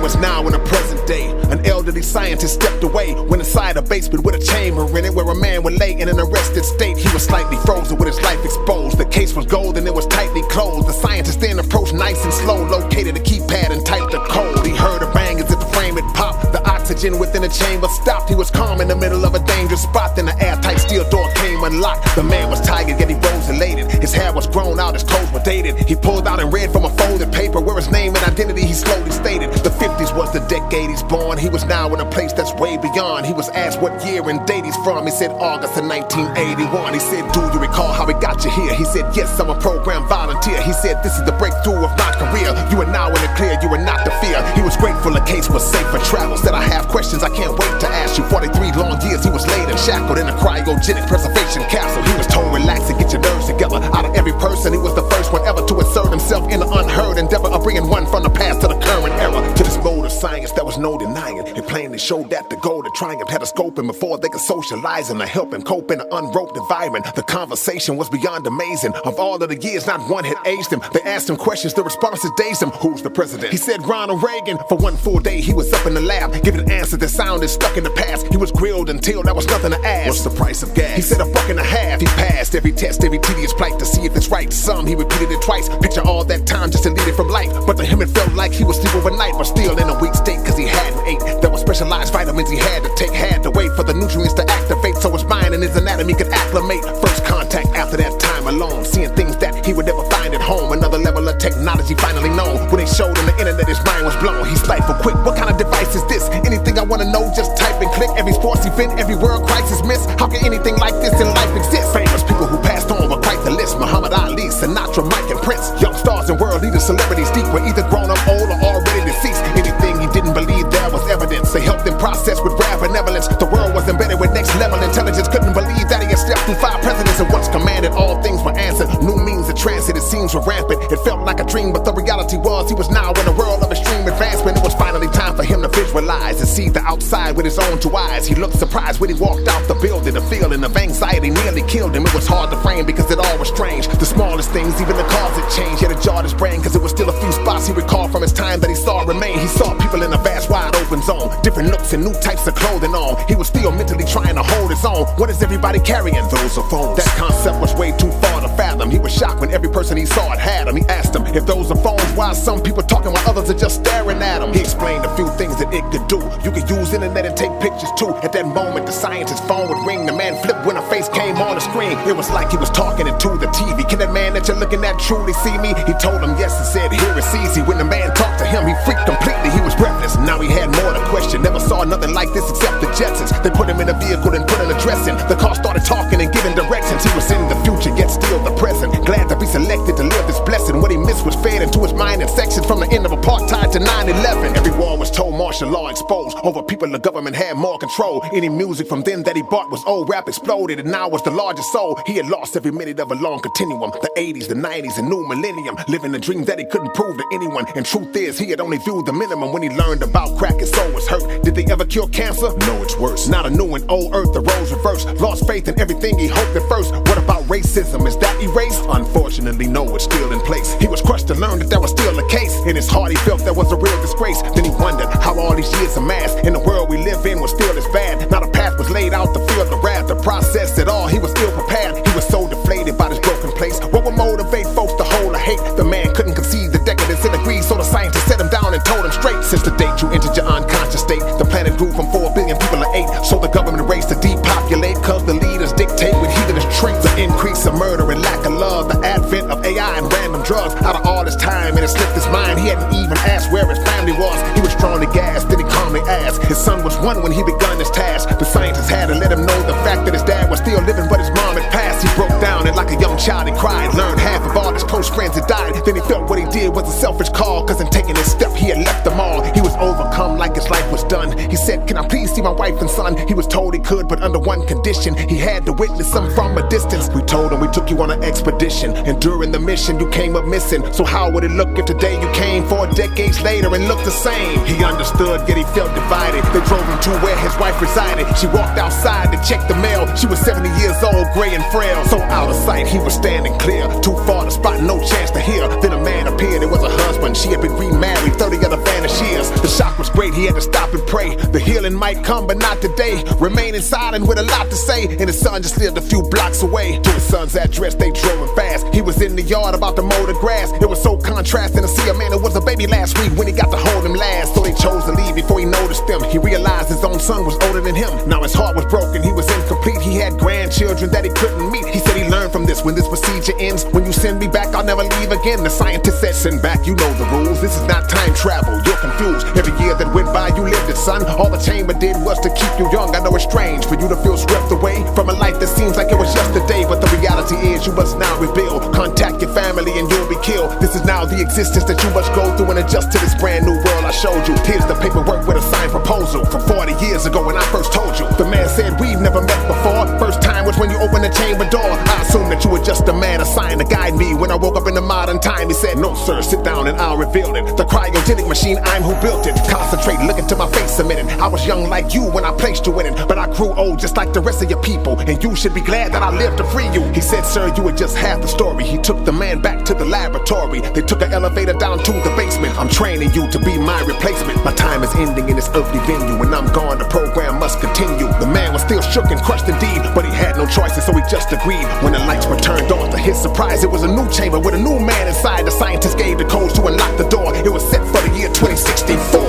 man was now in the present day. An elderly scientist stepped away, went inside a basement with a chamber in it, where a man would lay in an arrested state. He was slightly frozen with his life exposed. The case was gold and it was tightly closed. The scientist then approached nice and slow, located a keypad and typed the code. He heard a bang as if the frame had popped. The oxygen within the chamber stopped. He was calm in the middle of a dangerous spot. Then the airtight steel door came unlocked. The man was tired, yet he rose elated. His hair was grown out, his clothes were dated. He pulled out and read from a folded paper where his name and identity he slowly stated. The 50s was the decade he's born. He was now in a place that's way beyond. He was asked what year and date he's from. He said August of 1981. He said, do you recall how we got you here? He said, yes, I'm a program volunteer. He said, this is the breakthrough of my career. You are now in the clear, you are not the fear. He was grateful the case was safe for travel. Said, I have questions I can't wait to ask you. 43 long years he was laid and shackled in a cryogenic preservation capsule. He was told, relax and get your nerves together. Out of every person, he was the first one ever to assert himself in an unheard endeavor of bringing one from the past to the current era. To this mode of science that was no denying. It plainly showed that the goal to triumph had a scope, and before they could socialize and to help him cope in an unroped environment, the conversation was beyond amazing. Of all of the years, not one had aged him. They asked him questions, the responses dazed him. Who's the president? He said Ronald Reagan. For one full day, he was up in the lab, giving answers that sounded stuck in the past. He was grilled until there was nothing to ask. What's the price of gas? He said $1.50. He passed every test, every tedious plight to see if it's right. Some he repeated it twice. Picture all that time just deleted from life. But to him it felt like he was asleep overnight, but still in a weak state cause he hadn't ate. There were specialized vitamins he had to take, had to wait for the nutrients to activate so his mind and his anatomy could acclimate. First contact after that time alone, seeing things that he would never find at home. Another level of technology finally known. When they showed on the internet his mind was blown. He stifled quick, what kind of device is this? Anything I wanna know, just type and click. Every sports event, every world crisis miss. How can anything like this in life exist? Famous people who passed on were quite the list. Muhammad Ali, Sinatra, Mike and Prince. Young stars and world leaders, celebrities deep, were either grown up old or already deceased. Anything he didn't believe there was evidence. They helped him process with rare benevolence. The world was embedded with next level intelligence. Couldn't believe that he had stepped through 5 presidents, and once commanded all things were answered. New means of transit, it seems were rampant. It felt like a dream, but the reality was he was now in a world of extreme advancement. It was finally time for him to visualize and see the outside with his own 2 eyes. He looked surprised when he walked out the building. The feeling of anxiety nearly killed him. It was hard to frame because it all was strange. The smallest things, even the cause had changed. Yet it jarred his brain cause it was still a few spots he recalled from his time that he saw remain. He saw people in a vast wide open zone, different looks and new types of clothing on. He was still mentally trying to hold his own. What is everybody carrying? Those are phones. That concept was way too far to fathom. He was shocked when every person he saw it had him. He asked him if those are phones, why some people talking while others are just staring at him. He explained a few things that it could do. You could use internet and take pictures too. At that moment the scientist's phone would ring. The man flipped when a face came on the screen. It was like he was talking into the TV. Can that man that you're looking at truly see me? He told him yes and said here it's easy. When the man talked to him he freaked completely. He was breathless. Now he had more to question. Never saw nothing like this except the Jetsons. They put him in a vehicle and put an address in. The car started talking and giving directions. He was in the future yet still the present. Glad to be selected to live this blessing. What he missed was fed into his mind in sections from the end of apartheid to 9/11. Every war was told, martial law exposed. Over people the government had more control. Any music from then that he bought was old. Rap exploded and now was the largest soul. He had lost every minute of a long continuum. The 80s, the 90s, and new millennium. Living a dream that he couldn't prove to anyone. And truth is, he had only viewed the minimum. When he learned about crack, his soul was hurt. Did they ever cure cancer? No, it's worse. Not a new and old earth, the roles reversed. Lost faith in everything he hoped at first. What about racism? Is that erased? Unfortunately, no, it's still in place. He was crushed to learn that that was still the case. In his heart, he felt that was a real disgrace. Then he wondered how all these years amassed. In the world we live in was still as bad. Not a path was laid out to feel the wrath. To process it all, he was ill prepared. He was so deflated by this broken place. What would motivate folks to hold a hate? The man couldn't conceive the decadence in agreed, so the scientist set him down and told him straight. Since the date you entered your unconscious state, the planet grew from 4 billion people to 8. So the government raced to depopulate, cause the leaders dictate with heathenish traits. The increase of murder and lack of love, the advent of AI and random drugs. Out of all this time and it slipped his mind, he hadn't even asked where his family was. He was strongly gassed, then he calmly asked. His son was 1 when he begun his task. The scientist had to let him know the fact that his dad was still living but his mom had passed. He broke down and like a young child he cried. Learned half of all his close friends had died. Then he felt what he did was a selfish call, cause in taking this step he had left them all. He was overcome like his life was done. He said, can I please see see my wife and son. He was told he could, but under one condition. He had to witness them from a distance. We told him we took you on an expedition, and during the mission you came up missing. So how would it look if today you came 4 decades later and looked the same? He understood, yet he felt divided. They drove him to where his wife resided. She walked outside to check the mail. She was 70 years old, gray and frail. So out of sight, he was standing clear. Too far to spot, no chance to hear. Then a man appeared, it was a husband. She had been remarried 30 other vanished years. The shock was great, he had to stop and pray. The healing might come, but not today. Remaining silent with a lot to say. And his son just lived a few blocks away. To his son's address, they drove him fast. He was in the yard about to mow the grass. It was so contrasting to see a man that was a baby last week when he got to hold him last. So they chose to leave before he noticed them. He realized his own son was older than him. Now his heart was broken, he was incomplete. He had grandchildren that he couldn't meet. He said he learned from this. When this procedure ends, when you send me back, I'll never leave again. The scientist said, send back, you know the rules. This is not time travel, you're confused. Every year that went by, you lived it, son. All the chamber did was to keep you young. I know it's strange for you to feel swept away from a life that seems like it was yesterday, but the reality is you must now rebuild. Contact your family and you'll be killed. This is now the existence that you must go through and adjust to this brand new world I showed you. Here's the paperwork with a signed proposal from 40 years ago when I first told you. The man said, we've never met before. First time was when you opened the chamber door. I assumed that you were just a man assigned to guide me. When I woke up in the modern time, he said, no sir, sit down and I'll reveal it. The cryogenic machine, I'm who built it. Concentrate, look into my face a minute. I was young like you when I placed you in it, but I grew old just like the rest of your people, and you should be glad that I lived to free you. He said, sir, you were just half the story. He took the man back to the laboratory. They took an elevator down to the basement. I'm training you to be my replacement. My time is ending in this earthly venue. When I'm gone, the program must continue. The man was still shook and crushed indeed, but he had no choices, so he just agreed. When the lights were turned on, to his surprise, it was a new chamber with a new man inside. The scientist gave the codes to unlock the door. It was set for the year 2064.